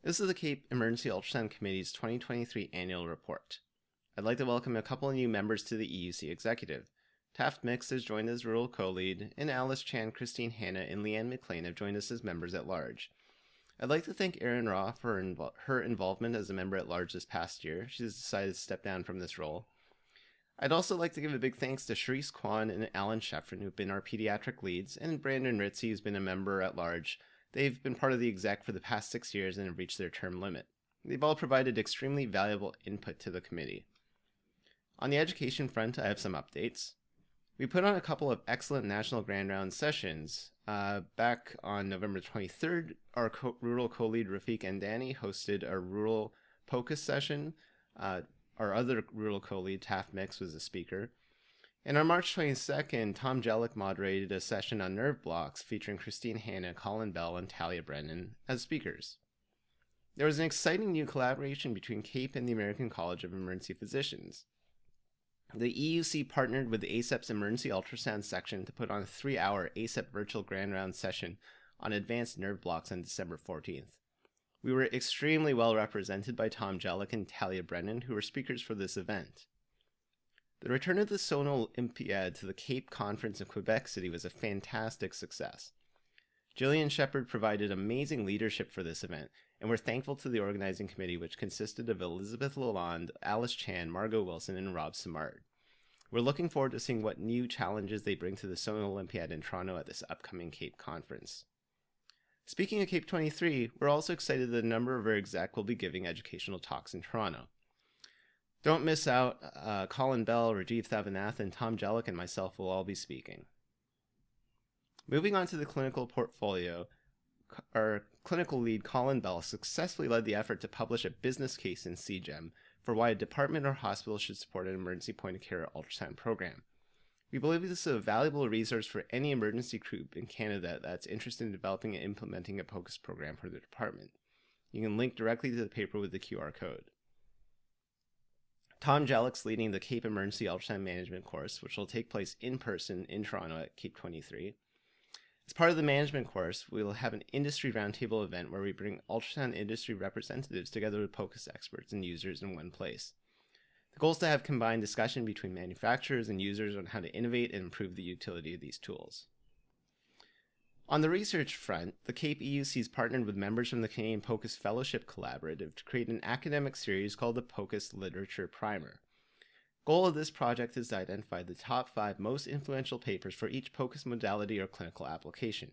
This is the CAEP Emergency Ultrasound Committee's 2023 annual report. I'd like to welcome a couple of new members to the EUC executive. Taft Mix has joined as rural co-lead, and Alice Chan, Christine Hanna, and Leanne McLean have joined us as members at large. I'd like to thank Erin Raw for her involvement as a member at large this past year. She's decided to step down from this role. I'd also like to give a big thanks to Sharice Kwan and Alan Sheffrin, who've been our pediatric leads, and Brandon Ritzy, who's been a member at large. They've been part of the exec for the past 6 years and have reached their term limit. They've all provided extremely valuable input to the committee. On the education front, I have some updates. We put on a couple of excellent National Grand Round sessions. Back on November 23rd, our rural co-lead Rafiq and Danny hosted a rural POCUS session. Our other rural co-lead, Taft Mix, was a speaker. And on March 22nd, Tom Jellick moderated a session on nerve blocks featuring Christine Hanna, Colin Bell, and Talia Brennan as speakers. There was an exciting new collaboration between CAEP and the American College of Emergency Physicians. The EUC partnered with the ACEP's Emergency Ultrasound section to put on a 3-hour ACEP virtual Grand Round session on advanced nerve blocks on December 14th. We were extremely well represented by Tom Jellick and Talia Brennan, who were speakers for this event. The return of the Sono Olympiad to the CAEP conference in Quebec City was a fantastic success. Jillian Shepard provided amazing leadership for this event, and we're thankful to the organizing committee, which consisted of Elizabeth Lalonde, Alice Chan, Margot Wilson, and Rob Simard. We're looking forward to seeing what new challenges they bring to the Sono Olympiad in Toronto at this upcoming CAEP conference. Speaking of CAEP 23, we're also excited that a number of our exec will be giving educational talks in Toronto. Don't miss out. Colin Bell, Rajiv Thavanathan, Tom Jellick, and myself will all be speaking. Moving on to the clinical portfolio, our clinical lead, Colin Bell, successfully led the effort to publish a business case in CGEM for why a department or hospital should support an emergency point-of-care ultrasound program. We believe this is a valuable resource for any emergency group in Canada that's interested in developing and implementing a POCUS program for the department. You can link directly to the paper with the QR code. Tom Jellick's leading the CAEP Emergency Ultrasound Management course, which will take place in person in Toronto at CAEP 23. As part of the management course, we will have an industry roundtable event where we bring ultrasound industry representatives together with POCUS experts and users in one place. The goal is to have combined discussion between manufacturers and users on how to innovate and improve the utility of these tools. On the research front, the CAEP EUC has partnered with members from the Canadian POCUS Fellowship Collaborative to create an academic series called the POCUS Literature Primer. The goal of this project is to identify the top 5 most influential papers for each POCUS modality or clinical application.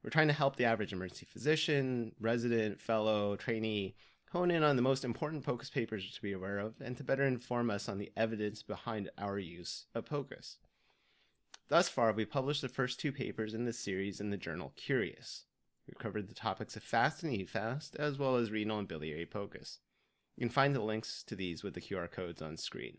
We're trying to help the average emergency physician, resident, fellow, trainee hone in on the most important POCUS papers to be aware of and to better inform us on the evidence behind our use of POCUS. Thus far, we published the first 2 papers in this series in the journal Curious. We've covered the topics of FAST and EFAST, as well as renal and biliary POCUS. You can find the links to these with the QR codes on screen.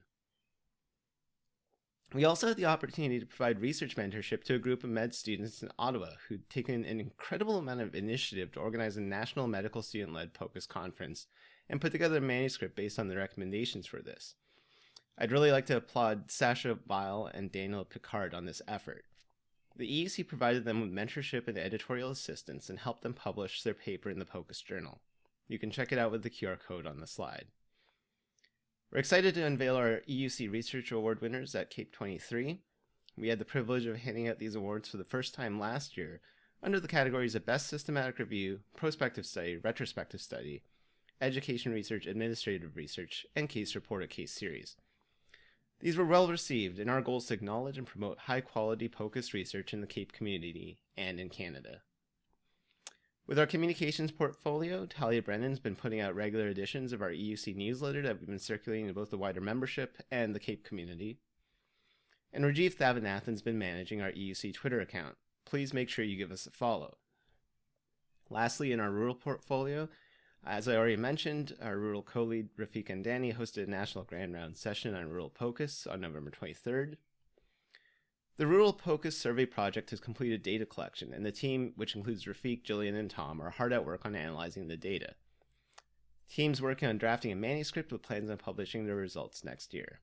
We also had the opportunity to provide research mentorship to a group of med students in Ottawa who'd taken an incredible amount of initiative to organize a national medical student-led POCUS conference and put together a manuscript based on the recommendations for this. I'd really like to applaud Sasha Weil and Daniel Picard on this effort. The EUC provided them with mentorship and editorial assistance and helped them publish their paper in the POCUS journal. You can check it out with the QR code on the slide. We're excited to unveil our EUC Research Award winners at CAEP 23. We had the privilege of handing out these awards for the first time last year under the categories of Best Systematic Review, Prospective Study, Retrospective Study, Education Research, Administrative Research, and Case Report or Case Series. These were well received, and our goal is to acknowledge and promote high-quality POCUS research in the CAEP community and in Canada. With our communications portfolio, Talia Brennan's been putting out regular editions of our EUC newsletter that we've been circulating to both the wider membership and the CAEP community. And Rajiv Thavanathan's been managing our EUC Twitter account. Please make sure you give us a follow. Lastly, in our rural portfolio, as I already mentioned, our rural co-lead Rafiq and Danny hosted a National Grand Round session on rural POCUS on November 23rd. The Rural POCUS Survey Project has completed data collection, and the team, which includes Rafiq, Jillian, and Tom, are hard at work on analyzing the data. The team's working on drafting a manuscript with plans on publishing the results next year.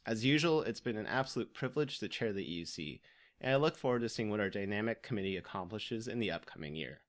As usual, it's been an absolute privilege to chair the EUC, and I look forward to seeing what our dynamic committee accomplishes in the upcoming year.